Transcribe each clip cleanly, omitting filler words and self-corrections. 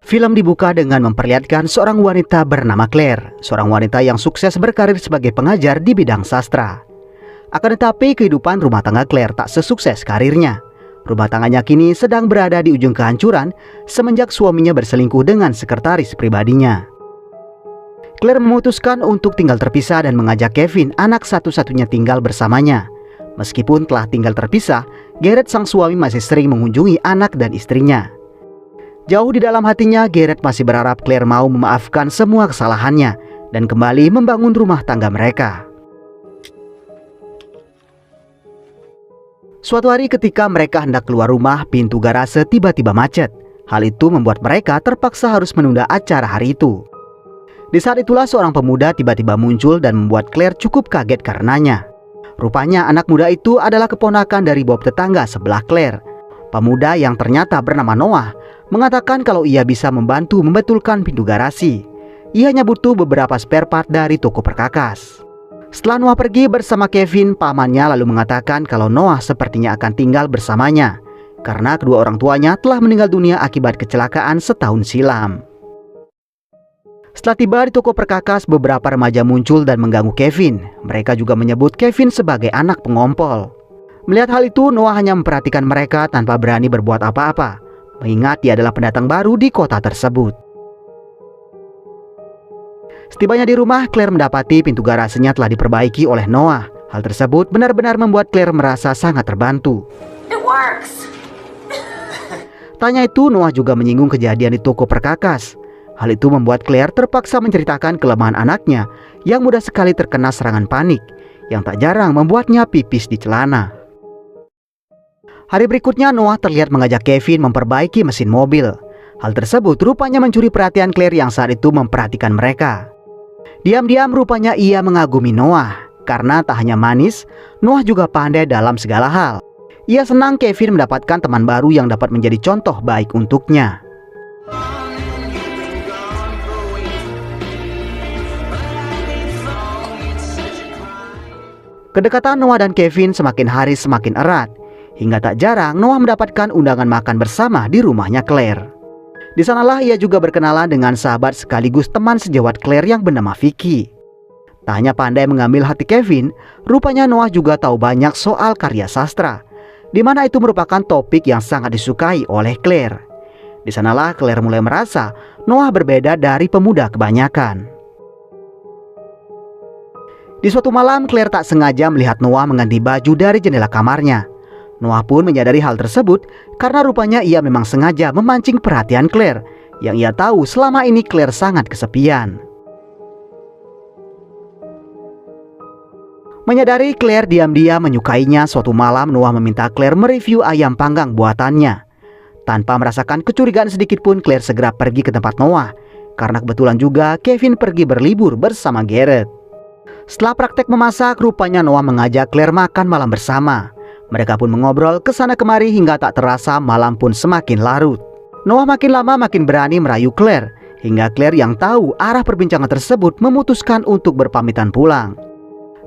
Film dibuka dengan memperlihatkan seorang wanita bernama Claire, seorang wanita yang sukses berkarir sebagai pengajar di bidang sastra. Akan tetapi kehidupan rumah tangga Claire tak sesukses karirnya. Rumah tangganya kini sedang berada di ujung kehancuran semenjak suaminya berselingkuh dengan sekretaris pribadinya. Claire memutuskan untuk tinggal terpisah dan mengajak Kevin, anak satu-satunya, tinggal bersamanya. Meskipun telah tinggal terpisah, Garrett sang suami masih sering mengunjungi anak dan istrinya. Jauh di dalam hatinya, Garrett masih berharap Claire mau memaafkan semua kesalahannya dan kembali membangun rumah tangga mereka. Suatu hari ketika mereka hendak keluar rumah, pintu garase tiba-tiba macet. Hal itu membuat mereka terpaksa harus menunda acara hari itu. Di saat itulah seorang pemuda tiba-tiba muncul dan membuat Claire cukup kaget karenanya. Rupanya anak muda itu adalah keponakan dari Bob, tetangga sebelah Claire. Pemuda yang ternyata bernama Noah mengatakan kalau ia bisa membantu membetulkan pintu garasi. Ia hanya butuh beberapa spare part dari toko perkakas. Setelah Noah pergi bersama Kevin, pamannya lalu mengatakan kalau Noah sepertinya akan tinggal bersamanya karena kedua orang tuanya telah meninggal dunia akibat kecelakaan setahun silam. Setelah tiba di toko perkakas, beberapa remaja muncul dan mengganggu Kevin. Mereka juga menyebut Kevin sebagai anak pengompol. Melihat hal itu, Noah hanya memperhatikan mereka tanpa berani berbuat apa-apa, mengingat dia adalah pendatang baru di kota tersebut. Setibanya di rumah, Claire mendapati pintu garasenya telah diperbaiki oleh Noah. Hal tersebut benar-benar membuat Claire merasa sangat terbantu. It works. Tanya itu, Noah juga menyinggung kejadian di toko perkakas. Hal itu membuat Claire terpaksa menceritakan kelemahan anaknya yang mudah sekali terkena serangan panik, yang tak jarang membuatnya pipis di celana. Hari berikutnya, Noah terlihat mengajak Kevin memperbaiki mesin mobil. Hal tersebut rupanya mencuri perhatian Claire yang saat itu memperhatikan mereka. Diam-diam rupanya ia mengagumi Noah. Karena tak hanya manis, Noah juga pandai dalam segala hal. Ia senang Kevin mendapatkan teman baru yang dapat menjadi contoh baik untuknya. Kedekatan Noah dan Kevin semakin hari semakin erat. Hingga tak jarang Noah mendapatkan undangan makan bersama di rumahnya Claire. Di sanalah ia juga berkenalan dengan sahabat sekaligus teman sejawat Claire yang bernama Vicky. Tak hanya pandai mengambil hati Kevin, rupanya Noah juga tahu banyak soal karya sastra, di mana itu merupakan topik yang sangat disukai oleh Claire. Di sanalah Claire mulai merasa Noah berbeda dari pemuda kebanyakan. Di suatu malam, Claire tak sengaja melihat Noah mengganti baju dari jendela kamarnya. Noah pun menyadari hal tersebut karena rupanya ia memang sengaja memancing perhatian Claire, yang ia tahu selama ini Claire sangat kesepian. Menyadari Claire diam-diam menyukainya, suatu malam Noah meminta Claire mereview ayam panggang buatannya. Tanpa merasakan kecurigaan sedikit pun, Claire segera pergi ke tempat Noah, karena kebetulan juga Kevin pergi berlibur bersama Garrett. Setelah praktek memasak, rupanya Noah mengajak Claire makan malam bersama. Mereka pun mengobrol kesana kemari hingga tak terasa malam pun semakin larut. Noah makin lama makin berani merayu Claire, hingga Claire yang tahu arah perbincangan tersebut memutuskan untuk berpamitan pulang.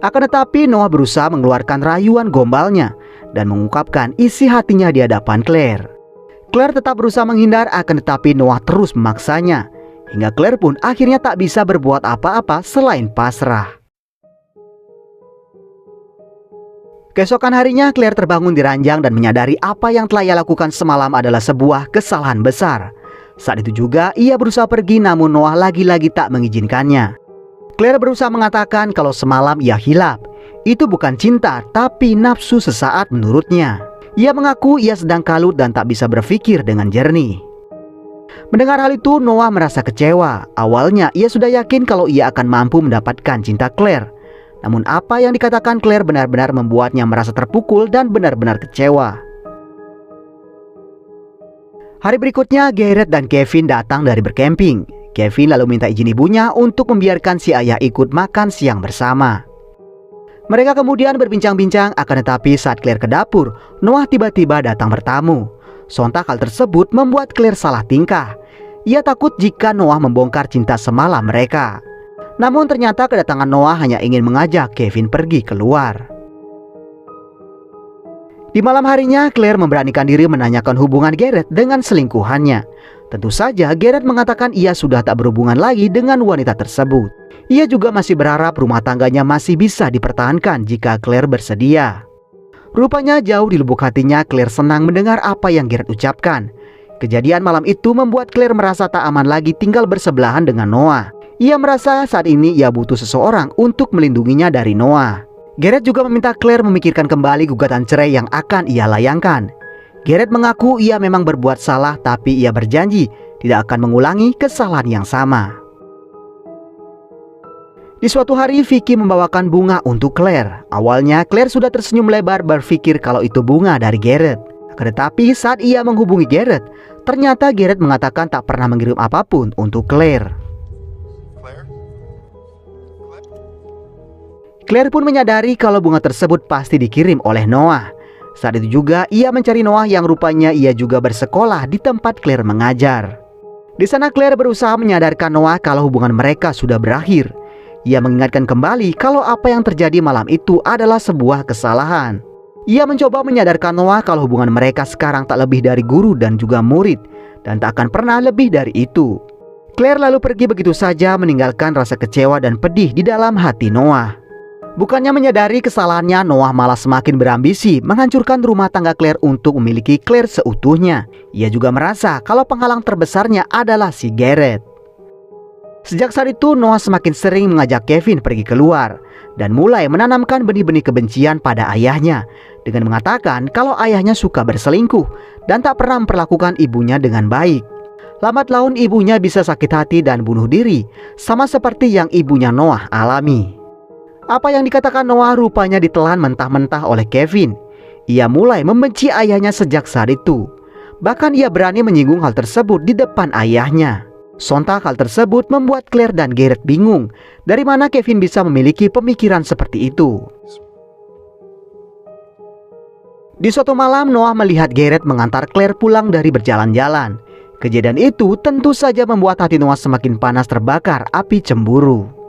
Akan tetapi Noah berusaha mengeluarkan rayuan gombalnya dan mengungkapkan isi hatinya di hadapan Claire. Claire tetap berusaha menghindar, akan tetapi Noah terus memaksanya, hingga Claire pun akhirnya tak bisa berbuat apa-apa selain pasrah. Keesokan harinya, Claire terbangun di ranjang dan menyadari apa yang telah ia lakukan semalam adalah sebuah kesalahan besar. Saat itu juga ia berusaha pergi, namun Noah lagi-lagi tak mengizinkannya. Claire berusaha mengatakan kalau semalam ia hilap. Itu bukan cinta, tapi nafsu sesaat menurutnya. Ia mengaku ia sedang kalut dan tak bisa berpikir dengan jernih. Mendengar hal itu, Noah merasa kecewa. Awalnya ia sudah yakin kalau ia akan mampu mendapatkan cinta Claire. Namun apa yang dikatakan Claire benar-benar membuatnya merasa terpukul dan benar-benar kecewa. Hari berikutnya, Garrett dan Kevin datang dari berkemping. Kevin lalu minta izin ibunya untuk membiarkan si ayah ikut makan siang bersama. Mereka kemudian berbincang-bincang, akan tetapi saat Claire ke dapur, Noah tiba-tiba datang bertamu. Sontak hal tersebut membuat Claire salah tingkah. Ia takut jika Noah membongkar cinta semalam mereka. Namun ternyata kedatangan Noah hanya ingin mengajak Kevin pergi keluar. Di malam harinya, Claire memberanikan diri menanyakan hubungan Gareth dengan selingkuhannya. Tentu saja Gareth mengatakan ia sudah tak berhubungan lagi dengan wanita tersebut. Ia juga masih berharap rumah tangganya masih bisa dipertahankan jika Claire bersedia. Rupanya jauh di lubuk hatinya Claire senang mendengar apa yang Gareth ucapkan. Kejadian malam itu membuat Claire merasa tak aman lagi tinggal bersebelahan dengan Noah. Ia merasa saat ini ia butuh seseorang untuk melindunginya dari Noah. Gareth juga meminta Claire memikirkan kembali gugatan cerai yang akan ia layangkan. Gareth mengaku ia memang berbuat salah, tapi ia berjanji tidak akan mengulangi kesalahan yang sama. Di suatu hari, Vicky membawakan bunga untuk Claire. Awalnya Claire sudah tersenyum lebar berpikir kalau itu bunga dari Gareth. Tetapi saat ia menghubungi Gareth, ternyata Gareth mengatakan tak pernah mengirim apapun untuk Claire. Claire pun menyadari kalau bunga tersebut pasti dikirim oleh Noah. Saat itu juga ia mencari Noah yang rupanya ia juga bersekolah di tempat Claire mengajar. Di sana Claire berusaha menyadarkan Noah kalau hubungan mereka sudah berakhir. Ia mengingatkan kembali kalau apa yang terjadi malam itu adalah sebuah kesalahan. Ia mencoba menyadarkan Noah kalau hubungan mereka sekarang tak lebih dari guru dan juga murid, dan tak akan pernah lebih dari itu. Claire lalu pergi begitu saja, meninggalkan rasa kecewa dan pedih di dalam hati Noah. Bukannya menyadari kesalahannya, Noah malah semakin berambisi menghancurkan rumah tangga Claire untuk memiliki Claire seutuhnya. Ia juga merasa kalau penghalang terbesarnya adalah si Gareth. Sejak saat itu Noah semakin sering mengajak Kevin pergi keluar dan mulai menanamkan benih-benih kebencian pada ayahnya dengan mengatakan kalau ayahnya suka berselingkuh dan tak pernah memperlakukan ibunya dengan baik. Lambat laun ibunya bisa sakit hati dan bunuh diri, sama seperti yang ibunya Noah alami. Apa yang dikatakan Noah rupanya ditelan mentah-mentah oleh Kevin. Ia mulai membenci ayahnya sejak saat itu. Bahkan ia berani menyinggung hal tersebut di depan ayahnya. Sontak hal tersebut membuat Claire dan Gareth bingung. Dari mana Kevin bisa memiliki pemikiran seperti itu? Di suatu malam Noah melihat Gareth mengantar Claire pulang dari berjalan-jalan. Kejadian itu tentu saja membuat hati Noah semakin panas terbakar api cemburu.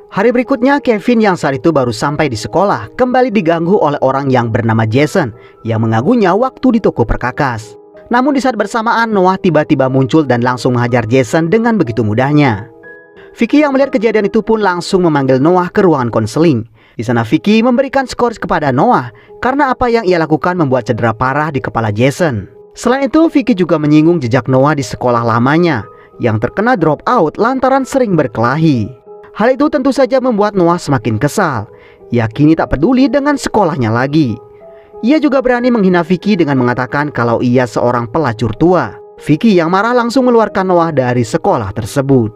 Hari berikutnya, Kevin yang saat itu baru sampai di sekolah kembali diganggu oleh orang yang bernama Jason yang mengganggunya waktu di toko perkakas. Namun di saat bersamaan, Noah tiba-tiba muncul dan langsung menghajar Jason dengan begitu mudahnya. Vicky yang melihat kejadian itu pun langsung memanggil Noah ke ruangan konseling. Di sana Vicky memberikan skor kepada Noah karena apa yang ia lakukan membuat cedera parah di kepala Jason. Selain itu, Vicky juga menyinggung jejak Noah di sekolah lamanya yang terkena drop out lantaran sering berkelahi. Hal itu tentu saja membuat Noah semakin kesal. Ia kini tak peduli dengan sekolahnya lagi. Ia juga berani menghina Vicky dengan mengatakan kalau ia seorang pelacur tua. Vicky yang marah langsung mengeluarkan Noah dari sekolah tersebut.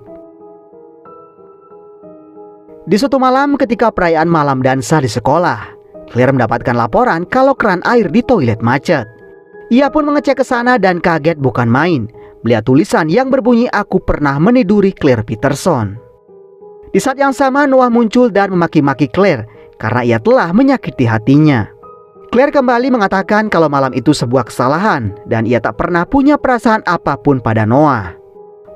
Di suatu malam ketika perayaan malam dansa di sekolah, Claire mendapatkan laporan kalau keran air di toilet macet. Ia pun mengecek ke sana dan kaget bukan main melihat tulisan yang berbunyi "Aku pernah meniduri Claire Peterson". Di saat yang sama Noah muncul dan memaki-maki Claire karena ia telah menyakiti hatinya. Claire kembali mengatakan kalau malam itu sebuah kesalahan dan ia tak pernah punya perasaan apapun pada Noah.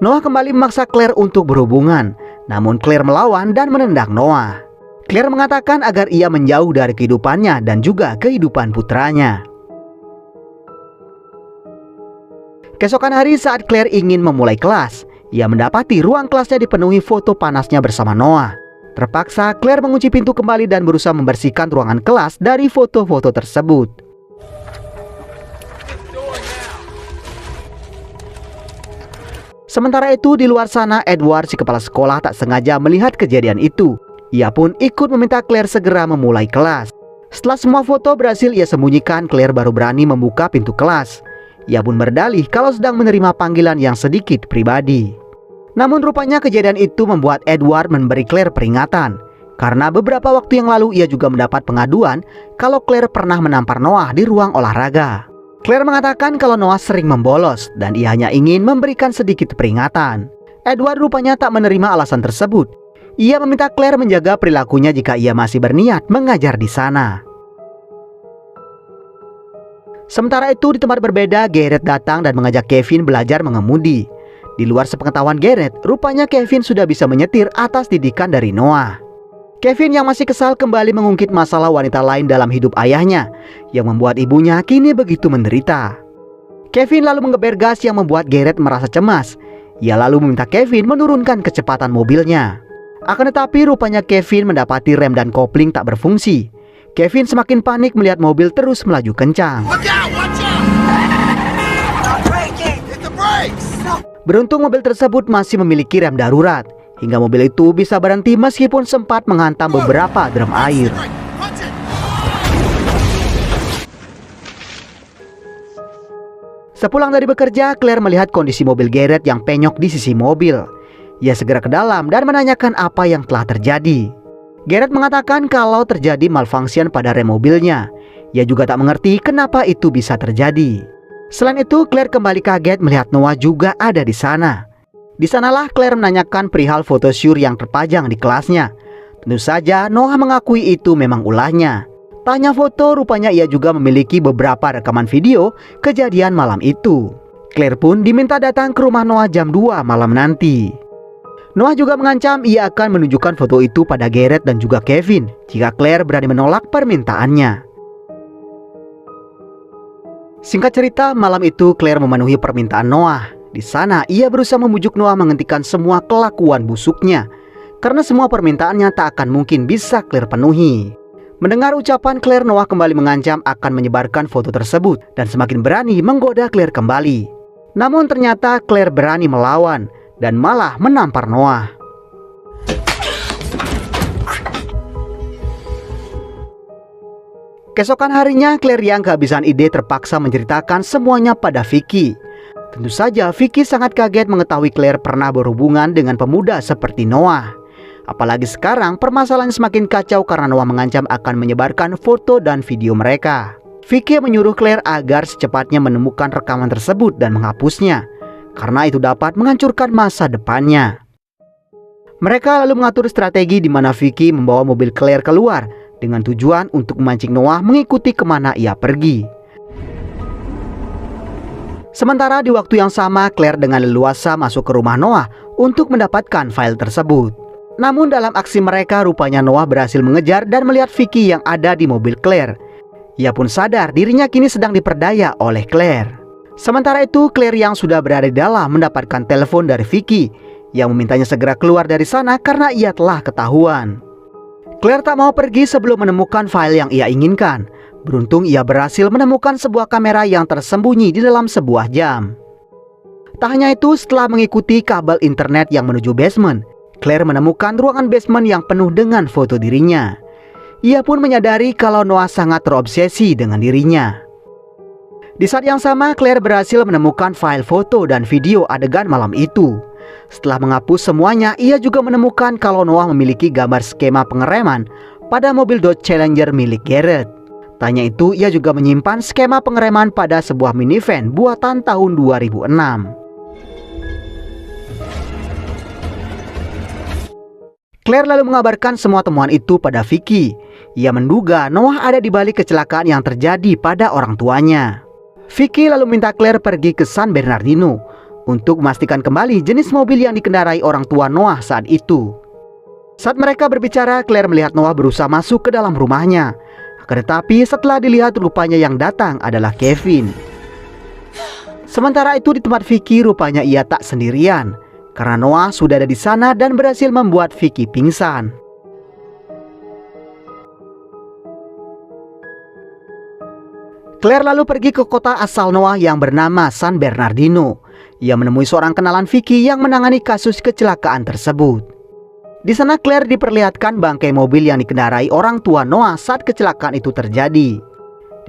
Noah kembali memaksa Claire untuk berhubungan, namun Claire melawan dan menendang Noah. Claire mengatakan agar ia menjauh dari kehidupannya dan juga kehidupan putranya. Keesokan hari saat Claire ingin memulai kelas, ia mendapati ruang kelasnya dipenuhi foto panasnya bersama Noah. Terpaksa Claire mengunci pintu kembali dan berusaha membersihkan ruangan kelas dari foto-foto tersebut. Sementara itu di luar sana, Edward si kepala sekolah tak sengaja melihat kejadian itu. Ia pun ikut meminta Claire segera memulai kelas. Setelah semua foto berhasil ia sembunyikan, Claire baru berani membuka pintu kelas. Ia pun berdalih kalau sedang menerima panggilan yang sedikit pribadi. Namun rupanya kejadian itu membuat Edward memberi Claire peringatan. Karena beberapa waktu yang lalu ia juga mendapat pengaduan kalau Claire pernah menampar Noah di ruang olahraga. Claire mengatakan kalau Noah sering membolos dan ia hanya ingin memberikan sedikit peringatan. Edward rupanya tak menerima alasan tersebut. Ia meminta Claire menjaga perilakunya jika ia masih berniat mengajar di sana. Sementara itu di tempat berbeda, Gareth datang dan mengajak Kevin belajar mengemudi. Di luar sepengetahuan Gareth, rupanya Kevin sudah bisa menyetir atas didikan dari Noah. Kevin yang masih kesal kembali mengungkit masalah wanita lain dalam hidup ayahnya, yang membuat ibunya kini begitu menderita. Kevin lalu mengeber gas yang membuat Garrett merasa cemas. Ia lalu meminta Kevin menurunkan kecepatan mobilnya. Akan tetapi rupanya Kevin mendapati rem dan kopling tak berfungsi. Kevin semakin panik melihat mobil terus melaju kencang. Beruntung mobil tersebut masih memiliki rem darurat, hingga mobil itu bisa berhenti meskipun sempat menghantam beberapa drum air. Sepulang dari bekerja, Claire melihat kondisi mobil Garrett yang penyok di sisi mobil. Ia segera ke dalam dan menanyakan apa yang telah terjadi. Garrett mengatakan kalau terjadi malfunction pada rem mobilnya. Ia juga tak mengerti kenapa itu bisa terjadi. Selain itu, Claire kembali kaget melihat Noah juga ada di sana. Di sanalah Claire menanyakan perihal photoshoot yang terpajang di kelasnya. Tentu saja Noah mengakui itu memang ulahnya. Tanya foto, rupanya ia juga memiliki beberapa rekaman video kejadian malam itu. Claire pun diminta datang ke rumah Noah jam 2 malam nanti. Noah juga mengancam ia akan menunjukkan foto itu pada Garrett dan juga Kevin jika Claire berani menolak permintaannya. Singkat cerita, malam itu Claire memenuhi permintaan Noah. Di sana ia berusaha membujuk Noah menghentikan semua kelakuan busuknya, karena semua permintaannya tak akan mungkin bisa Claire penuhi. Mendengar ucapan Claire, Noah kembali mengancam akan menyebarkan foto tersebut dan semakin berani menggoda Claire kembali. Namun ternyata Claire berani melawan dan malah menampar Noah. Keesokan harinya, Claire yang kehabisan ide terpaksa menceritakan semuanya pada Vicky. Tentu saja Vicky sangat kaget mengetahui Claire pernah berhubungan dengan pemuda seperti Noah. Apalagi sekarang permasalahan semakin kacau karena Noah mengancam akan menyebarkan foto dan video mereka. Vicky menyuruh Claire agar secepatnya menemukan rekaman tersebut dan menghapusnya, karena itu dapat menghancurkan masa depannya. Mereka lalu mengatur strategi di mana Vicky membawa mobil Claire keluar dengan tujuan untuk memancing Noah mengikuti kemana ia pergi. Sementara di waktu yang sama, Claire dengan leluasa masuk ke rumah Noah untuk mendapatkan file tersebut. Namun dalam aksi mereka, rupanya Noah berhasil mengejar dan melihat Vicky yang ada di mobil Claire. Ia pun sadar dirinya kini sedang diperdaya oleh Claire. Sementara itu, Claire yang sudah berada di dalam mendapatkan telepon dari Vicky yang memintanya segera keluar dari sana karena ia telah ketahuan. Claire tak mau pergi sebelum menemukan file yang ia inginkan. Beruntung ia berhasil menemukan sebuah kamera yang tersembunyi di dalam sebuah jam. Tak hanya itu, setelah mengikuti kabel internet yang menuju basement, Claire menemukan ruangan basement yang penuh dengan foto dirinya. Ia pun menyadari kalau Noah sangat terobsesi dengan dirinya. Di saat yang sama, Claire berhasil menemukan file foto dan video adegan malam itu. Setelah menghapus semuanya, ia juga menemukan kalau Noah memiliki gambar skema pengereman pada mobil Dodge Challenger milik Garrett. Tanya itu, ia juga menyimpan skema pengereman pada sebuah minivan buatan tahun 2006. Claire lalu mengabarkan semua temuan itu pada Vicky. Ia menduga Noah ada di balik kecelakaan yang terjadi pada orang tuanya. Vicky lalu minta Claire pergi ke San Bernardino untuk memastikan kembali jenis mobil yang dikendarai orang tua Noah saat itu. Saat mereka berbicara, Claire melihat Noah berusaha masuk ke dalam rumahnya. Akan tetapi setelah dilihat, rupanya yang datang adalah Kevin. Sementara itu di tempat Vicky, rupanya ia tak sendirian, karena Noah sudah ada di sana dan berhasil membuat Vicky pingsan. Claire lalu pergi ke kota asal Noah yang bernama San Bernardino. Ia menemui seorang kenalan Vicky yang menangani kasus kecelakaan tersebut. Di sana Claire diperlihatkan bangkai mobil yang dikendarai orang tua Noah saat kecelakaan itu terjadi.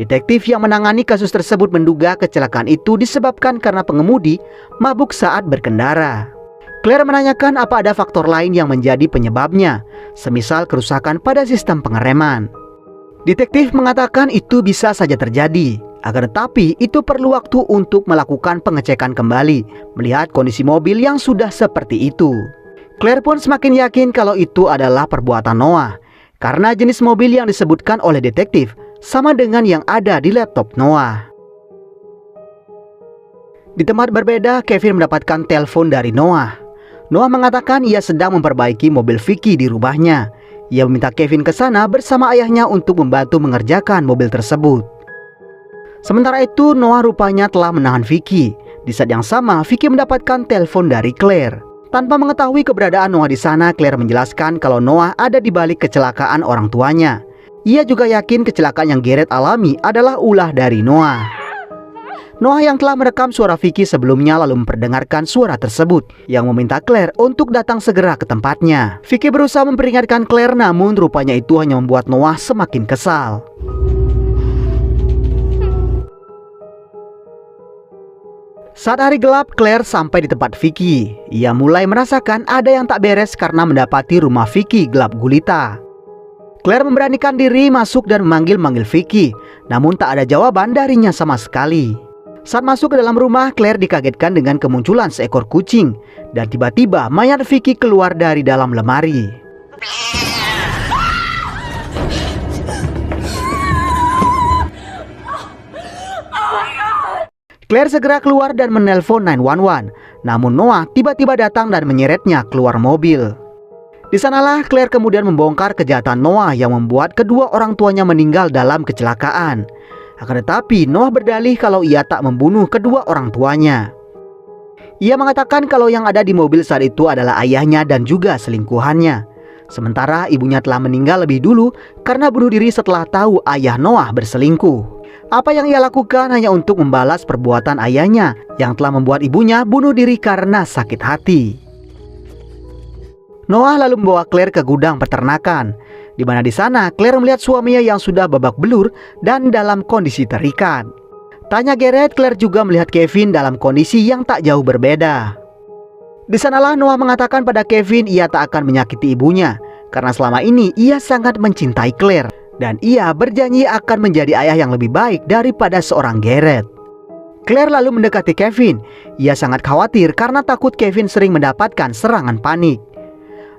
Detektif yang menangani kasus tersebut menduga kecelakaan itu disebabkan karena pengemudi mabuk saat berkendara. Claire menanyakan apa ada faktor lain yang menjadi penyebabnya, semisal kerusakan pada sistem pengereman. Detektif mengatakan itu bisa saja terjadi, akan tetapi itu perlu waktu untuk melakukan pengecekan kembali, melihat kondisi mobil yang sudah seperti itu. Claire pun semakin yakin kalau itu adalah perbuatan Noah, karena jenis mobil yang disebutkan oleh detektif sama dengan yang ada di laptop Noah. Di tempat berbeda, Kevin mendapatkan telepon dari Noah. Noah mengatakan ia sedang memperbaiki mobil Vicky di rumahnya. Ia meminta Kevin ke sana bersama ayahnya untuk membantu mengerjakan mobil tersebut. Sementara itu, Noah rupanya telah menahan Vicky. Di saat yang sama, Vicky mendapatkan telepon dari Claire. Tanpa mengetahui keberadaan Noah di sana, Claire menjelaskan kalau Noah ada di balik kecelakaan orang tuanya. Ia juga yakin kecelakaan yang Garrett alami adalah ulah dari Noah. Noah yang telah merekam suara Vicky sebelumnya lalu memperdengarkan suara tersebut yang meminta Claire untuk datang segera ke tempatnya. Vicky berusaha memperingatkan Claire, namun rupanya itu hanya membuat Noah semakin kesal. Saat hari gelap, Claire sampai di tempat Vicky. Ia mulai merasakan ada yang tak beres karena mendapati rumah Vicky gelap gulita. Claire memberanikan diri masuk dan memanggil Vicky, namun tak ada jawaban darinya sama sekali. Saat masuk ke dalam rumah, Claire dikagetkan dengan kemunculan seekor kucing, dan tiba-tiba mayat Vicky keluar dari dalam lemari. Claire segera keluar dan menelpon 911, namun Noah tiba-tiba datang dan menyeretnya keluar mobil. Di sanalah Claire kemudian membongkar kejahatan Noah yang membuat kedua orang tuanya meninggal dalam kecelakaan. Akan tetapi Noah berdalih kalau ia tak membunuh kedua orang tuanya. Ia mengatakan kalau yang ada di mobil saat itu adalah ayahnya dan juga selingkuhannya. Sementara ibunya telah meninggal lebih dulu karena bunuh diri setelah tahu ayah Noah berselingkuh. Apa yang ia lakukan hanya untuk membalas perbuatan ayahnya yang telah membuat ibunya bunuh diri karena sakit hati. Noah lalu membawa Claire ke gudang peternakan, di mana di sana Claire melihat suaminya yang sudah babak belur dan dalam kondisi terikat. Tanya Garrett, Claire juga melihat Kevin dalam kondisi yang tak jauh berbeda. Di sanalah Noah mengatakan pada Kevin ia tak akan menyakiti ibunya karena selama ini ia sangat mencintai Claire. Dan ia berjanji akan menjadi ayah yang lebih baik daripada seorang Garrett. Claire lalu mendekati Kevin. Ia sangat khawatir karena takut Kevin sering mendapatkan serangan panik.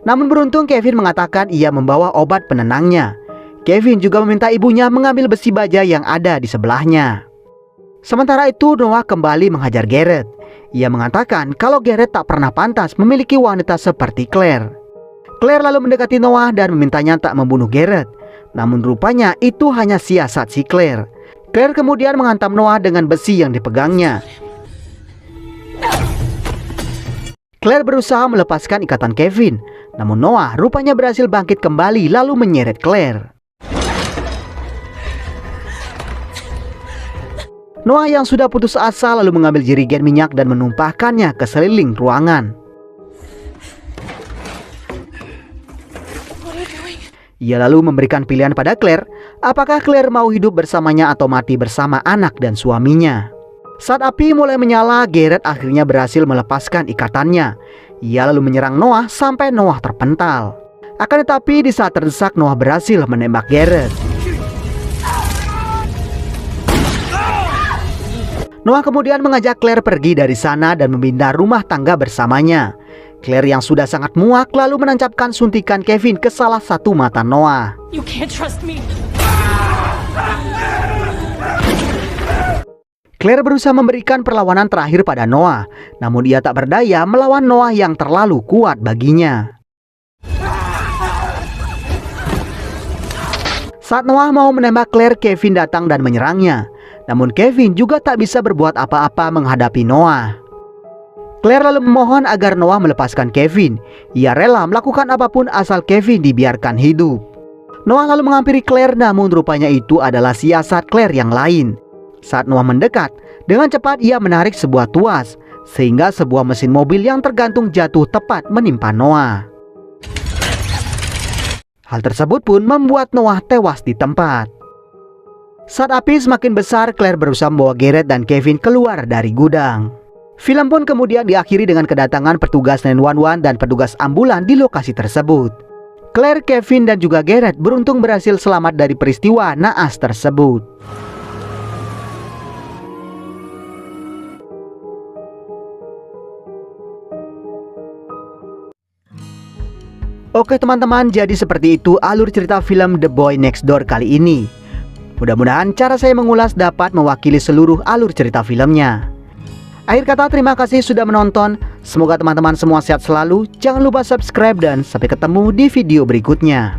Namun beruntung Kevin mengatakan ia membawa obat penenangnya. Kevin juga meminta ibunya mengambil besi baja yang ada di sebelahnya. Sementara itu Noah kembali menghajar Garrett. Ia mengatakan kalau Garrett tak pernah pantas memiliki wanita seperti Claire. Claire lalu mendekati Noah dan memintanya tak membunuh Garrett. Namun rupanya itu hanya siasat si Claire. Claire kemudian menghantam Noah dengan besi yang dipegangnya. Claire berusaha melepaskan ikatan Kevin, namun Noah rupanya berhasil bangkit kembali lalu menyeret Claire. Noah yang sudah putus asa lalu mengambil jerigen minyak dan menumpahkannya ke sekeliling ruangan. Ia lalu memberikan pilihan pada Claire, apakah Claire mau hidup bersamanya atau mati bersama anak dan suaminya. Saat api mulai menyala, Garrett akhirnya berhasil melepaskan ikatannya. Ia lalu menyerang Noah sampai Noah terpental. Akan tetapi di saat terdesak, Noah berhasil menembak Garrett. Noah kemudian mengajak Claire pergi dari sana dan memindah rumah tangga bersamanya. Claire yang sudah sangat muak lalu menancapkan suntikan Kevin ke salah satu mata Noah. You can't trust me. Claire berusaha memberikan perlawanan terakhir pada Noah, namun ia tak berdaya melawan Noah yang terlalu kuat baginya. Saat Noah mau menembak Claire, Kevin datang dan menyerangnya. Namun Kevin juga tak bisa berbuat apa-apa menghadapi Noah. Claire lalu memohon agar Noah melepaskan Kevin. Ia rela melakukan apapun asal Kevin dibiarkan hidup. Noah lalu menghampiri Claire, namun rupanya itu adalah siasat Claire yang lain. Saat Noah mendekat, dengan cepat ia menarik sebuah tuas, sehingga sebuah mesin mobil yang tergantung jatuh tepat menimpa Noah. Hal tersebut pun membuat Noah tewas di tempat. Saat api semakin besar, Claire berusaha membawa Garrett dan Kevin keluar dari gudang. Film pun kemudian diakhiri dengan kedatangan petugas 911 dan petugas ambulan di lokasi tersebut. Claire, Kevin, dan juga Garrett beruntung berhasil selamat dari peristiwa naas tersebut. Oke teman-teman, jadi seperti itu alur cerita film The Boy Next Door kali ini. Mudah-mudahan cara saya mengulas dapat mewakili seluruh alur cerita filmnya. Akhir kata, terima kasih sudah menonton. Semoga teman-teman semua sehat selalu. Jangan lupa subscribe dan sampai ketemu di video berikutnya.